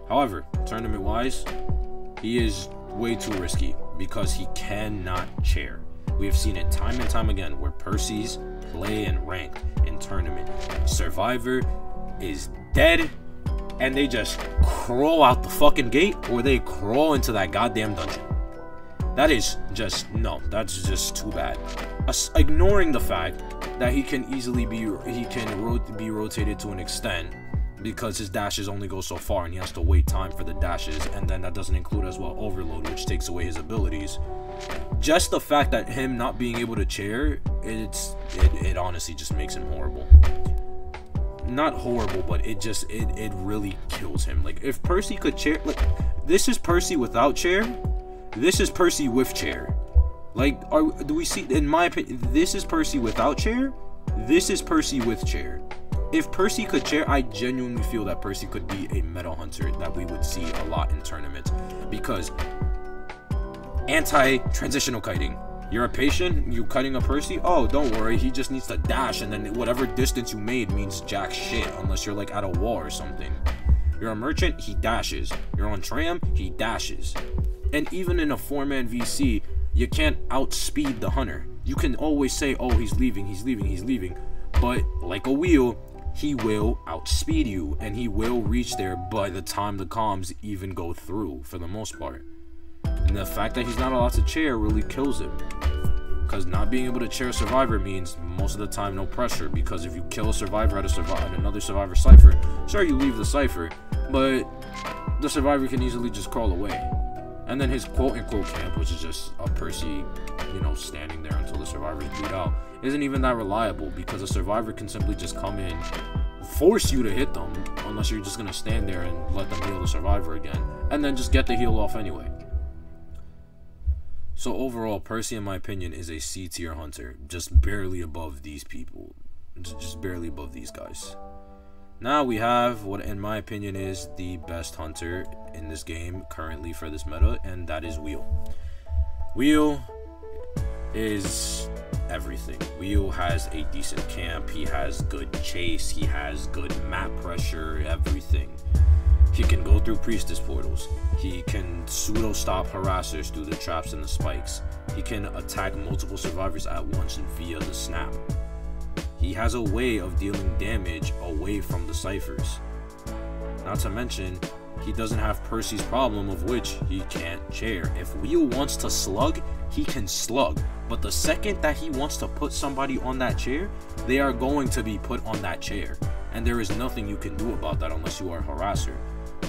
[SPEAKER 1] However, tournament wise, he is way too risky. because he cannot chair. We have seen it time and time again where Percy's play in ranked in tournament. Survivor is dead and they just crawl out the fucking gate, or they crawl into that goddamn dungeon. That is just, no, that's just too bad. Ignoring the fact that he can easily be rotated to an extent because his dashes only go so far and he has to wait time for the dashes, and then that doesn't include as well overload, which takes away his abilities. Just the fact that him not being able to chair, it honestly just makes him horrible. Not horrible, but it really kills him. Like, if Percy could chair, like, this is Percy without chair, this is Percy with chair. Like, do we see, in my opinion, this is Percy without chair, this is Percy with chair. If Percy could chair, I genuinely feel that Percy could be a meta hunter that we would see a lot in tournaments, because anti-transitional kiting. You're a patient, you kiting a Percy? Oh, don't worry, he just needs to dash, and then whatever distance you made means jack shit, unless you're like at a wall or something. You're a merchant, he dashes. You're on tram, he dashes. And even in a 4-man VC, you can't outspeed the hunter. You can always say, oh, he's leaving. But like a wheel, he will outspeed you, and he will reach there by the time the comms even go through, for the most part. And the fact that he's not allowed to chair really kills him, because not being able to chair a survivor means most of the time no pressure, because if you kill a survivor at another survivor cipher, sure, you leave the cipher, but the survivor can easily just crawl away. And then his quote-unquote camp, which is just a Percy, you know, standing there until the survivors bleed out, isn't even that reliable, because a survivor can simply just come in, force you to hit them, unless you're just going to stand there and let them heal the survivor again, and then just get the heal off anyway. So overall, Percy, in my opinion, is a C-tier hunter, just barely above these people, just barely above these guys. Now we have what, in my opinion, is the best hunter in this game currently for this meta, and that is Wheel. Wheel is everything. Wheel has a decent camp, he has good chase, he has good map pressure, everything. He can go through priestess portals. He can pseudo stop harassers through the traps and the spikes. He can attack multiple survivors at once via the snap. He has a way of dealing damage away from the ciphers. Not to mention, he doesn't have Percy's problem, of which he can't chair. If Wheel wants to slug, he can slug. But the second that he wants to put somebody on that chair, they are going to be put on that chair. And there is nothing you can do about that unless you are a harasser.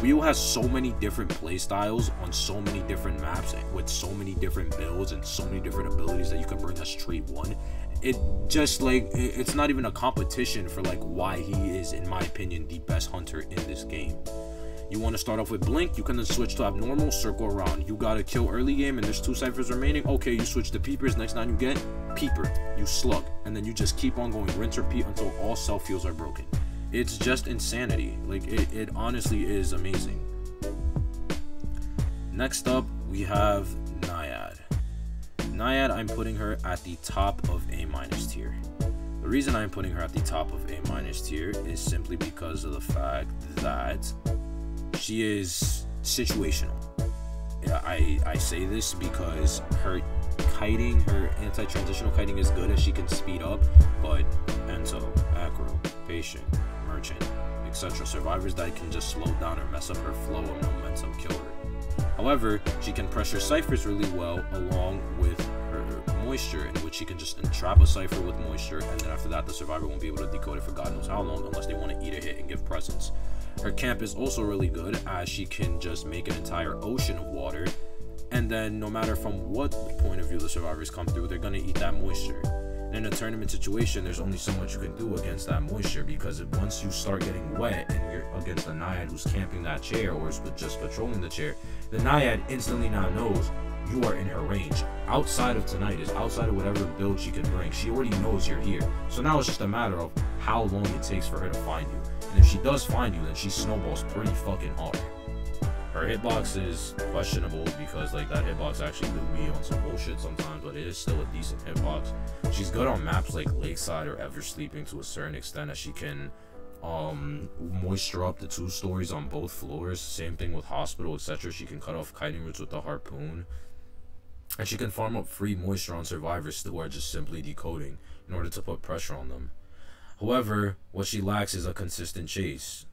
[SPEAKER 1] Wheel has so many different playstyles on so many different maps with so many different builds and so many different abilities that you can bring as straight one. It just, like, it's not even a competition for like why he is, in my opinion, the best hunter in this game. You want to start off with Blink, you can then switch to Abnormal, circle around. You gotta kill early game and there's 2 ciphers remaining. Okay, you switch to Peepers, next time you get Peeper, you slug, and then you just keep on going, rinse, repeat until all self heals are broken. It's just insanity. Like, it honestly is amazing. Next up, we have Nayad. Nayad, I'm putting her at the top of A- tier. The reason I'm putting her at the top of A- tier is simply because of the fact that she is situational. I say this because her kiting, her anti-transitional kiting is good as she can speed up, but Ento, Acro, Patient, Merchant, etc. survivors that can just slow down or mess up her flow of momentum kill her. However, she can pressure ciphers really well along with her moisture, in which she can just entrap a cipher with moisture, and then after that the survivor won't be able to decode it for God knows how long unless they want to eat a hit and give presence. Her camp is also really good as she can just make an entire ocean of water, and then no matter from what point of view the survivors come through, they're going to eat that moisture. In a tournament situation, there's only so much you can do against that moisture, because once you start getting wet and you're against a Nayad who's camping that chair or is just patrolling the chair, the Nayad instantly now knows you are in her range. Outside of Tinnitus, outside of whatever build she can bring, she already knows you're here. So now it's just a matter of how long it takes for her to find you. And if she does find you, then she snowballs pretty fucking hard. Her hitbox is questionable because, like, that hitbox actually do me on some bullshit sometimes, but it is still a decent hitbox. She's good on maps like Lakeside or Ever Sleeping to a certain extent, as she can moisture up the 2 stories on both floors. Same thing with Hospital, etc. She can cut off kiting routes with the harpoon. And she can farm up free moisture on survivors who are just simply decoding in order to put pressure on them. However, what she lacks is a consistent chase.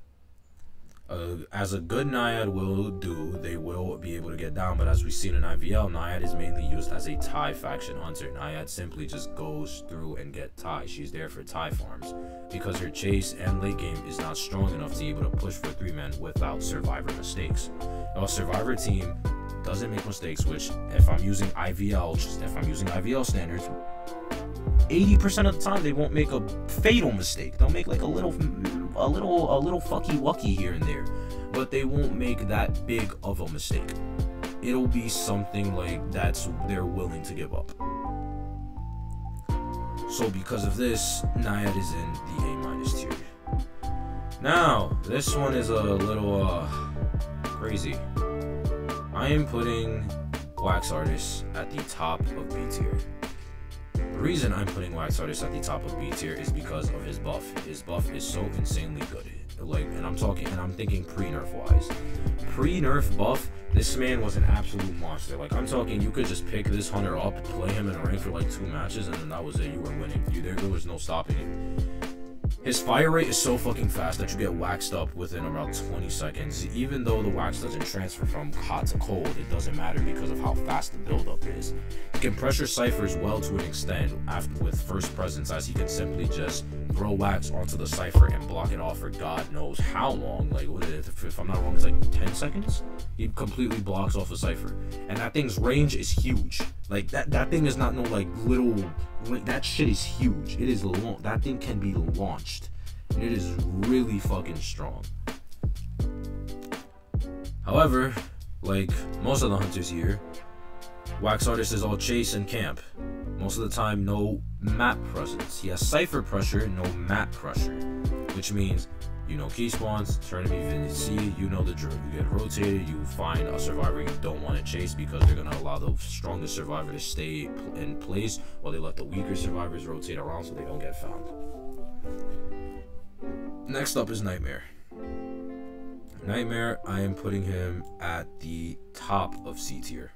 [SPEAKER 1] As a good Nayad will do, they will be able to get down, but as we've seen in IVL, Nayad is mainly used as a tie faction hunter. Nayad simply just goes through and get tie. She's there for tie farms, because her chase and late game is not strong enough to be able to push for 3-man without survivor mistakes. Now, a survivor team doesn't make mistakes, which if I'm using IVL standards, 80% of the time they won't make a fatal mistake. They'll make like a little fucky wucky here and there, but they won't make that big of a mistake. It'll be something like they're willing to give up. So because of this, Nayad is in the A- tier. Now this one is a little crazy. I am putting Wax Artist at the top of B tier. The reason I'm putting Wax Artist at the top of B tier is because of his buff. His buff is so insanely good. Like, and I'm thinking pre-nerf wise. Pre-nerf buff, this man was an absolute monster. Like, I'm talking, you could just pick this hunter up, play him in a rank for like 2 matches, and then that was it. You were winning. There was no stopping it. His fire rate is so fucking fast that you get waxed up within about 20 seconds. Even though the wax doesn't transfer from hot to cold, it doesn't matter because of how fast the buildup is. He can pressure ciphers well to an extent with first presence, as he can simply just throw wax onto the cipher and block it off for God knows how long. Like, what is it? If I'm not wrong, it's like 10 seconds? He completely blocks off a cipher. And that thing's range is huge. Like, that thing is not no, like, little... That shit is huge. It is long. That thing can be launched. And it is really fucking strong. However, like most of the hunters here, Wax Artist is all chase and camp. Most of the time, no map presence. He has cipher pressure, no map pressure. Which means, you know key spawns, tournament VC, you know the drill. You get rotated, you find a survivor you don't want to chase because they're going to allow the strongest survivor to stay in place while they let the weaker survivors rotate around so they don't get found. Next up is Nightmare. Nightmare, I am putting him at the top of C tier.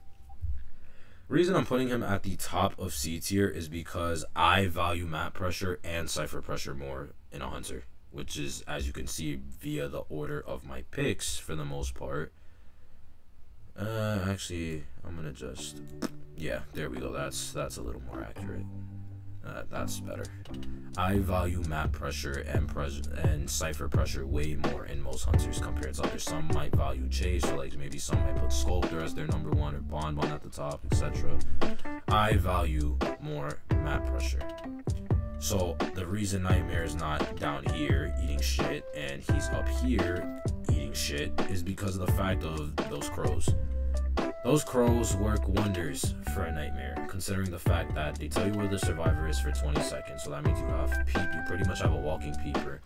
[SPEAKER 1] The reason I'm putting him at the top of C tier is because I value map pressure and cipher pressure more in a hunter, which is, as you can see, via the order of my picks for the most part. Actually, I'm gonna just, yeah, there we go. That's a little more accurate. That's better. I value map pressure and cipher pressure way more in most hunters compared to others. Some might value chase, or like maybe some might put Sculptor as their number 1 or Bond at the top, etc. I value more map pressure. So the reason Nightmare is not down here eating shit and he's up here eating shit is because of the fact of those crows. Those crows work wonders for a Nightmare, considering the fact that they tell you where the survivor is for 20 seconds. So that means you have peep. You pretty much have a walking peeper.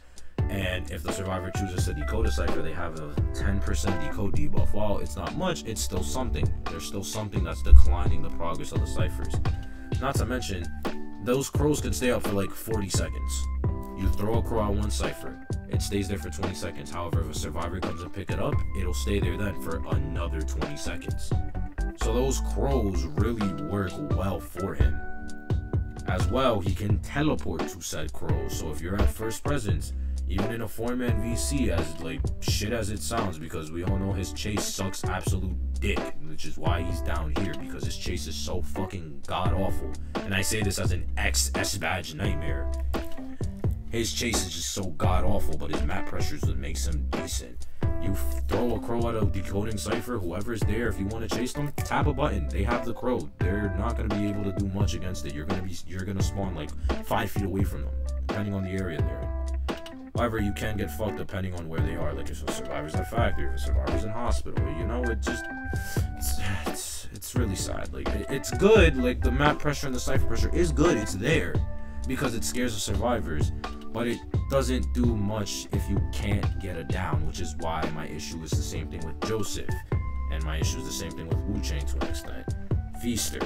[SPEAKER 1] And if the survivor chooses to decode a cipher, they have a 10% decode debuff. While it's not much, it's still something. There's still something that's declining the progress of the ciphers. Not to mention, those crows can stay up for like 40 seconds. You throw a crow at one cipher, it stays there for 20 seconds. However, if a survivor comes and pick it up, it'll stay there then for another 20 seconds. So those crows really work well for him. As well, he can teleport to said crows. So if you're at first presence, even in a 4-man VC, as like shit as it sounds, because we all know his chase sucks absolute dick, which is why he's down here, because his chase is so fucking god awful. And I say this as an ex-S badge Nightmare. His chase is just so god awful, but his map pressures what makes him decent. You throw a crow at a decoding cipher, whoever's there, if you want to chase them, tap a button. They have the crow. They're not going to be able to do much against it. You're gonna spawn like 5 feet away from them, depending on the area they're in. However, you can get fucked depending on where they are. Like if a survivor's at factory, if a survivor's in hospital, you know, it's really sad. Like it's good. Like the map pressure and the cipher pressure is good. It's there because it scares the survivors. But it doesn't do much if you can't get it down, which is why my issue is the same thing with Joseph. And my issue is the same thing with Wu Chain to an extent. Feaster,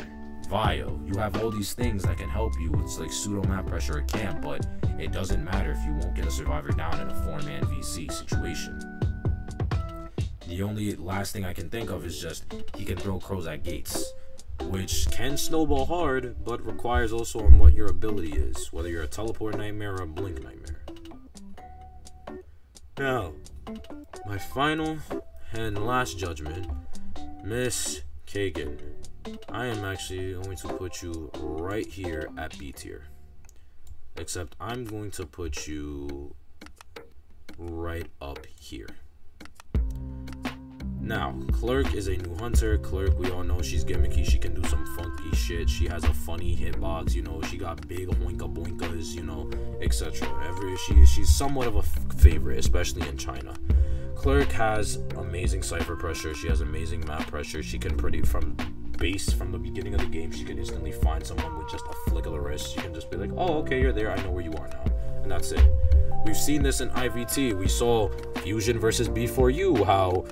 [SPEAKER 1] Vio, you have all these things that can help you. It's like pseudo map pressure or camp, but it doesn't matter if you won't get a survivor down in a 4-man VC situation. The only last thing I can think of is just he can throw crows at gates. which can snowball hard, but requires also on what your ability is, whether you're a teleport nightmare or a blink nightmare. Now, my final and last judgment, Miss Kagan. I am actually going to put you right here at B tier. Except I'm going to put you right up here. Now, Clerk is a new hunter. Clerk, we all know she's gimmicky. She can do some funky shit. She has a funny hitbox, you know. She got big hoinka boinkas, you know, etc. She's somewhat of a favorite, especially in China. Clerk has amazing cipher pressure. She has amazing map pressure. She can from the beginning of the game, she can instantly find someone with just a flick of the wrist. She can just be like, oh, okay, you're there. I know where you are now. And that's it. We've seen this in IVT. We saw Fusion versus B4U, how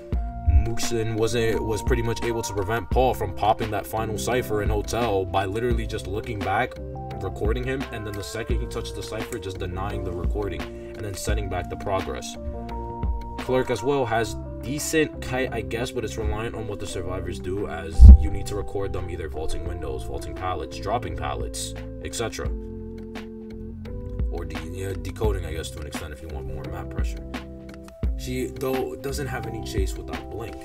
[SPEAKER 1] Muxin was pretty much able to prevent Paul from popping that final cipher in Hotel by literally just looking back, recording him, and then the second he touched the cipher, just denying the recording and then setting back the progress. Clerk as well has decent kite, I guess, but it's reliant on what the survivors do, as you need to record them either vaulting windows, vaulting pallets, dropping pallets, etc. Or decoding, I guess, to an extent if you want more map pressure. She, though, doesn't have any chase without blink.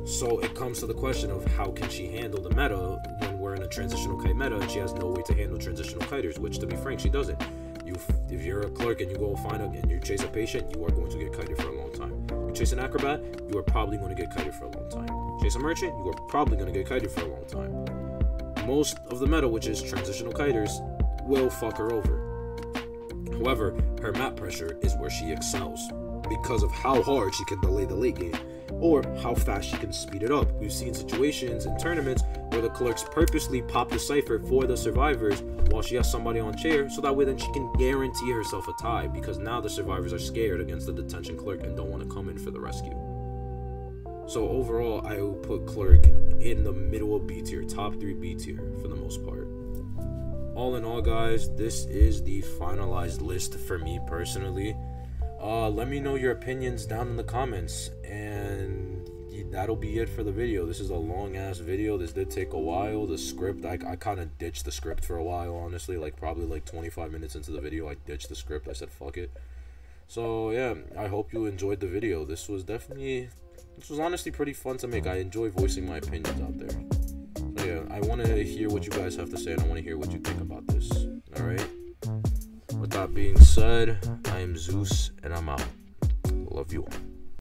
[SPEAKER 1] So it comes to the question of how can she handle the meta when we're in a transitional kite meta and she has no way to handle transitional kiters, which, to be frank, she doesn't. If you're a clerk and you go and you chase a patient, you are going to get kited for a long time. You chase an acrobat, you are probably going to get kited for a long time. Chase a merchant, you are probably going to get kited for a long time. Most of the meta, which is transitional kiters, will fuck her over. However, her map pressure is where she excels, because of how hard she can delay the late game, or how fast she can speed it up. We've seen situations in tournaments where the clerks purposely pop the cipher for the survivors while she has somebody on chair, so that way then she can guarantee herself a tie, because now the survivors are scared against the detention clerk and don't want to come in for the rescue. So overall, I would put Clerk in the middle of B tier, top 3 B tier for the most part. All in all, guys, this is the finalized list for me personally. Let me know your opinions down in the comments, and that'll be it for the video. This is a long ass video. This did take a while. The script, I kind of ditched the script for a while, honestly. Like probably like 25 minutes into the video, I ditched the script. I said fuck it. So yeah, I hope you enjoyed the video. This was honestly pretty fun to make. I enjoy voicing my opinions out there. So yeah, I want to hear what you guys have to say, and I want to hear what you think about this. All right. With that being said, I am Zeus, and I'm out. Love you all.